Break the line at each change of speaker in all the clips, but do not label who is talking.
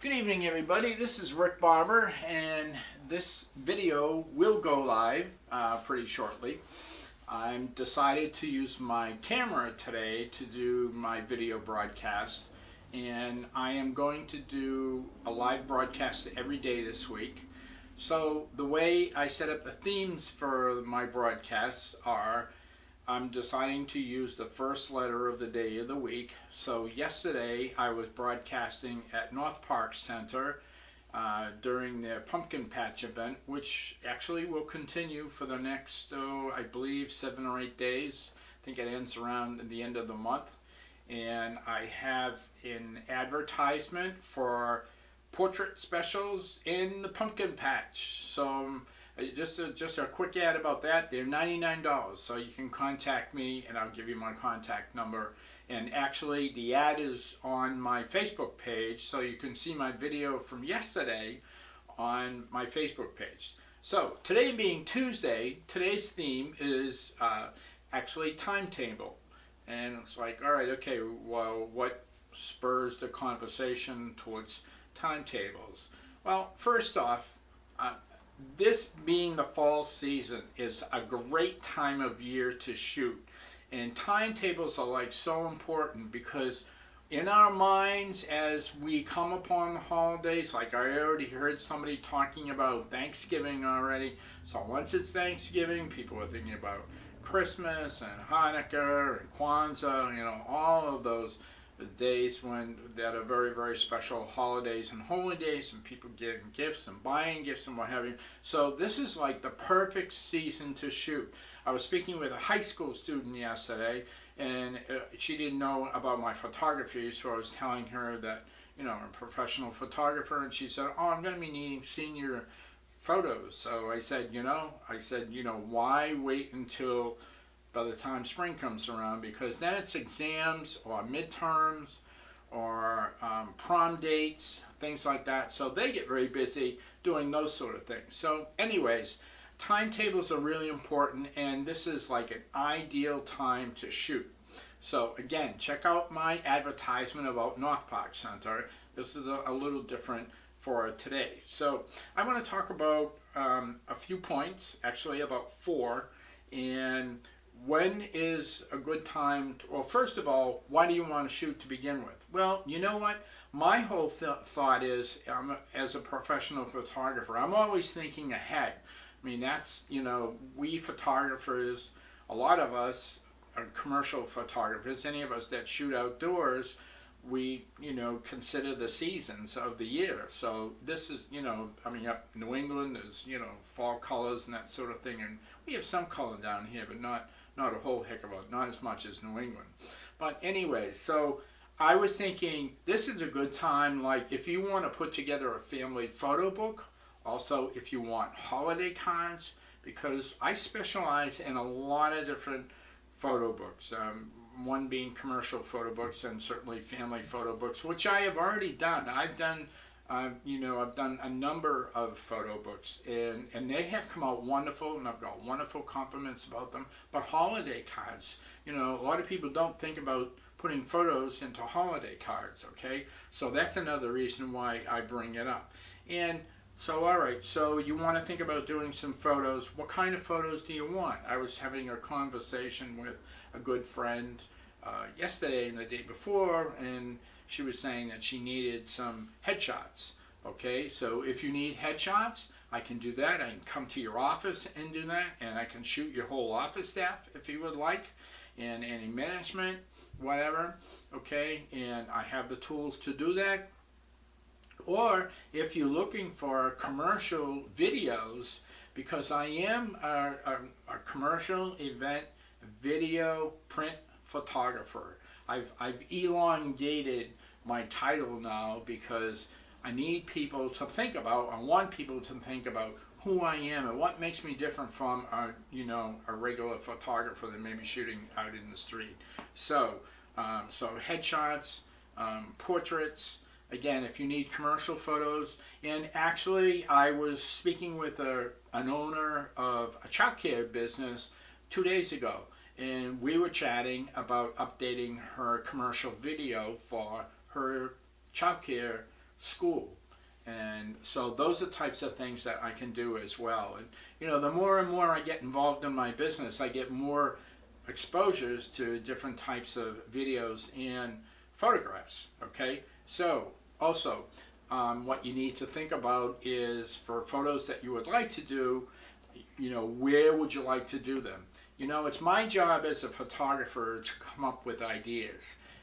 Good evening, everybody. This is Rick Barber, and this video will go live pretty shortly. I'm decided to use my camera today to do my video broadcast, and I am going to do a live broadcast every day this week. So the way I set up the themes for my broadcasts are I'm deciding to use the first letter of the day of the week. So yesterday I was broadcasting at North Park Center during their pumpkin patch event, which actually will continue for the next, I believe, 7 or 8 days. I think it ends around the end of the month. And I have an advertisement for portrait specials in the pumpkin patch. So just a quick ad about that. They're $99, so you can contact me and I'll give you my contact number. And actually the ad is on my Facebook page, so you can see my video from yesterday on my Facebook page. So today being Tuesday, today's theme is actually timetable. And it's like, all right, okay, well, what spurs the conversation towards timetables? Well, first off, this being the fall season is a great time of year to shoot, and timetables are like so important because in our minds as we come upon the holidays, like I already heard somebody talking about Thanksgiving already. So once it's Thanksgiving, people are thinking about Christmas and Hanukkah and Kwanzaa, you know, all of those days that are very, very special holidays and holy days, and people getting gifts and buying gifts and what have you. So this is like the perfect season to shoot. I was speaking with a high school student yesterday, and she didn't know about my photography, so I was telling her that, you know, I'm a professional photographer, and she said, oh, I'm going to be needing senior photos. So I said, you know, why wait until by the time spring comes around, because then it's exams or midterms or prom dates, things like that. So they get very busy doing those sort of things. So anyways, timetables are really important, and this is like an ideal time to shoot. So again, check out my advertisement about North Park Center. This is a little different for today. So I want to talk about a few points, actually about 4, and when is a good time to, well, first of all, why do you want to shoot to begin with? Well, you know what? My whole thought is, as a professional photographer, I'm always thinking ahead. I mean, that's, you know, we photographers, a lot of us are commercial photographers, any of us that shoot outdoors, we, you know, consider the seasons of the year. So this is, you know, I mean, up in New England, there's, you know, fall colors and that sort of thing. And we have some color down here, but not a whole heck of a, not as much as New England. But anyway, so I was thinking this is a good time, like if you want to put together a family photo book, also if you want holiday cards, because I specialize in a lot of different photo books. One being commercial photo books and certainly family photo books, which I have already done. I've done a number of photo books, and they have come out wonderful, and I've got wonderful compliments about them. But holiday cards, you know, a lot of people don't think about putting photos into holiday cards, okay? So that's another reason why I bring it up. And so, all right, so you want to think about doing some photos. What kind of photos do you want? I was having a conversation with a good friend yesterday and the day before, and she was saying that she needed some headshots. Okay, so if you need headshots, I can do that. I can come to your office and do that, and I can shoot your whole office staff if you would like, and any management, whatever. Okay, and I have the tools to do that. Or if you're looking for commercial videos, because I am a commercial event video print photographer. I've elongated my title now because I need people to think about, I want people to think about who I am and what makes me different from a regular photographer that may be shooting out in the street. So headshots, portraits, again, if you need commercial photos. And actually I was speaking with an owner of a child care business 2 days ago, and we were chatting about updating her commercial video for her child care school. And so those are types of things that I can do as well. And the more and more I get involved in my business, I get more exposures to different types of videos and photographs. Okay, so also what you need to think about is for photos that you would like to do, where would you like to do them? It's my job as a photographer to come up with ideas,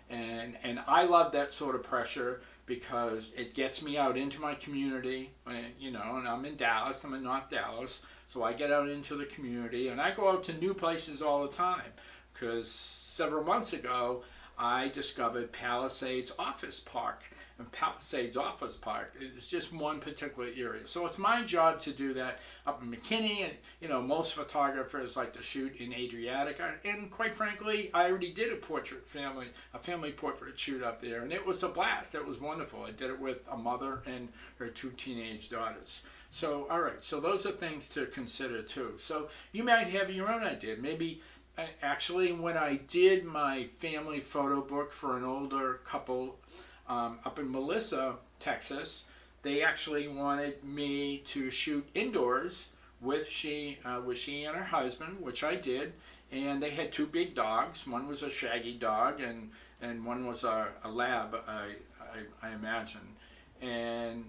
and I love that sort of pressure because it gets me out into my community, and I'm in Dallas, I'm in North Dallas, so I get out into the community, and I go out to new places all the time, because several months ago, I discovered Palisades Office Park. And Palisades Office Park is just one particular area. So it's my job to do that up in McKinney, and most photographers like to shoot in Adriatica. And quite frankly, I already did a family portrait shoot up there, and it was a blast. It was wonderful. I did it with a mother and her 2 teenage daughters. So, all right, so those are things to consider too. So you might have your own idea. Maybe actually, when I did my family photo book for an older couple up in Melissa, Texas, they actually wanted me to shoot indoors with she and her husband, which I did, and they had 2 big dogs. One was a shaggy dog, and one was a lab, I imagine, and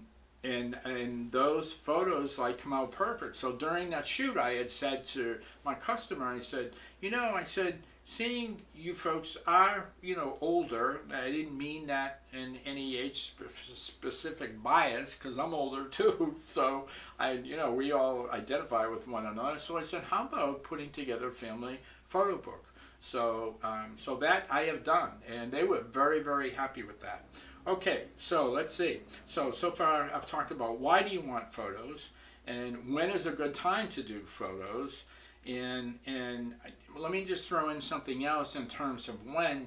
those photos come out perfect. So during that shoot, I had said to my customer, I said, seeing you folks are, older, I didn't mean that in any age specific bias, because I'm older too, so we all identify with one another. So I said, how about putting together a family photo book? So, so that I have done, and they were very, very happy with that. Okay, so let's see. So far I've talked about why do you want photos, and when is a good time to do photos, and let me just throw in something else in terms of when.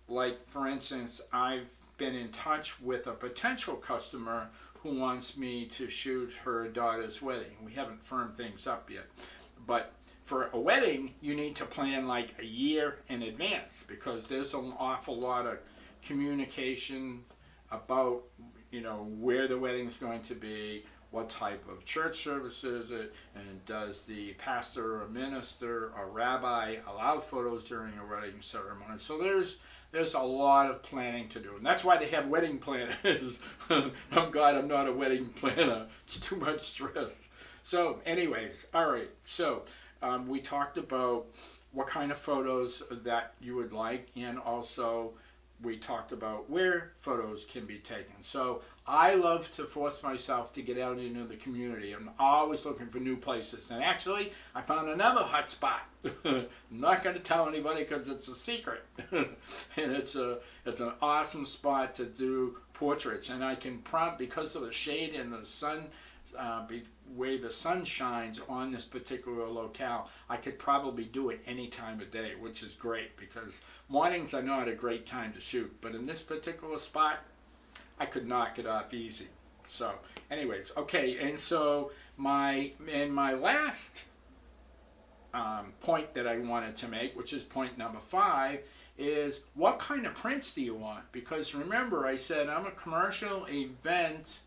Like, for instance, I've been in touch with a potential customer who wants me to shoot her daughter's wedding. We haven't firmed things up yet, but for a wedding, you need to plan like a year in advance, because there's an awful lot of communication about where the wedding's going to be, what type of church service is it, and does the pastor or minister or rabbi allow photos during a wedding ceremony. So there's a lot of planning to do, and that's why they have wedding planners. I'm glad I'm not a wedding planner. It's too much stress. So anyways, all right, so we talked about what kind of photos that you would like, and also we talked about where photos can be taken. So I love to force myself to get out into the community. I'm always looking for new places. And actually, I found another hot spot. I'm not going to tell anybody because it's a secret. And it's an awesome spot to do portraits. And I can because of the shade and the sun, way the sun shines on this particular locale, I could probably do it any time of day, which is great because mornings are not a great time to shoot. But in this particular spot, I could knock it off easy. So anyways, okay, and so my last point that I wanted to make, which is point number 5, is what kind of prints do you want? Because remember, I said I'm a commercial event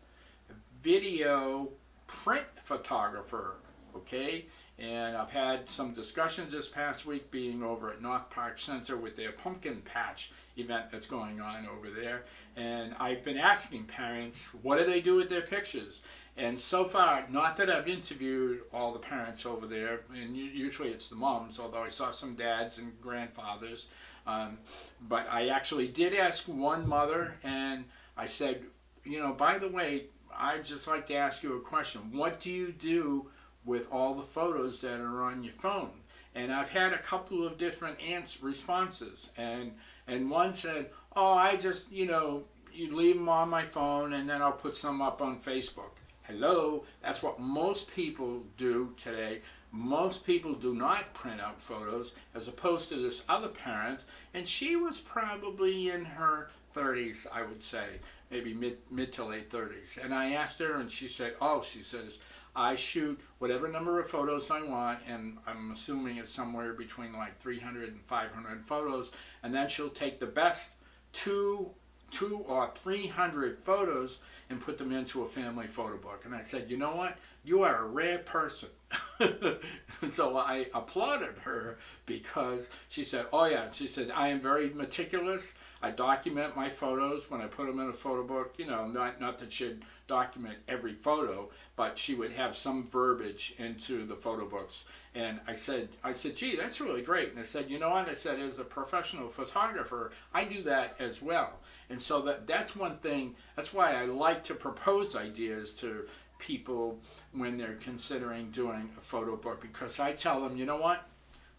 video print photographer, okay? And I've had some discussions this past week being over at North Park Center with their pumpkin patch event that's going on over there. And I've been asking parents, what do they do with their pictures? And so far, not that I've interviewed all the parents over there, and usually it's the moms, although I saw some dads and grandfathers. But I actually did ask one mother, and I said, by the way, I'd just like to ask you a question. What do you do with all the photos that are on your phone? And I've had a couple of different responses. And one said, oh, I just, you leave them on my phone and then I'll put some up on Facebook. Hello, that's what most people do today. Most people do not print out photos, as opposed to this other parent, and she was probably in her 30s, I would say, maybe mid to late 30s. And I asked her, and she said, she says, I shoot whatever number of photos I want, and I'm assuming it's somewhere between like 300 and 500 photos, and then she'll take the best two 200 or 300 photos and put them into a family photo book. And I said, you know what? You are a rare person. So I applauded her because she said, oh yeah, she said, I am very meticulous. I document my photos when I put them in a photo book. You know, not that she'd document every photo, but she would have some verbiage into the photo books. And I said, gee, that's really great. And I said, you know what? I said, as a professional photographer, I do that as well. And so that's one thing. That's why I like to propose ideas to people when they're considering doing a photo book, because I tell them, you know what?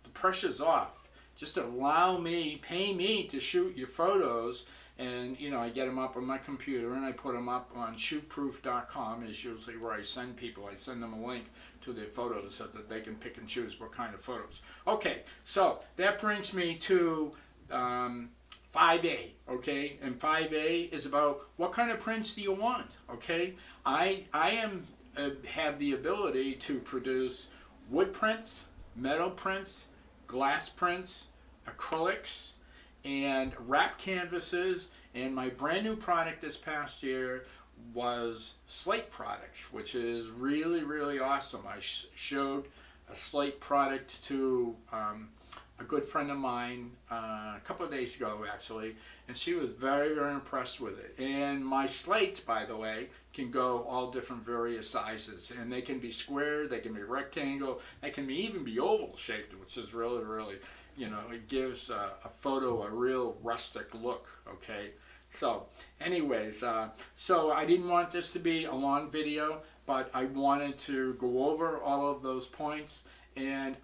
The pressure's off. Just allow me, pay me to shoot your photos. And, you know, I get them up on my computer and I put them up on shootproof.com is usually where I send people. I send them a link to their photos so that they can pick and choose what kind of photos. Okay, so that brings me to 5A, okay? And 5A is about what kind of prints do you want, okay? I have the ability to produce wood prints, metal prints, glass prints, acrylics, and wrap canvases. And my brand new product this past year was slate products, which is really, really awesome. I showed a slate product to a good friend of mine a couple of days ago, actually, and she was very, very impressed with it. And my slates, by the way, can go all different various sizes, and they can be square, they can be rectangle, they can even be oval shaped, which is really, really, you know, it gives a photo a real rustic look, okay? So anyways, so I didn't want this to be a long video, but I wanted to go over all of those points, and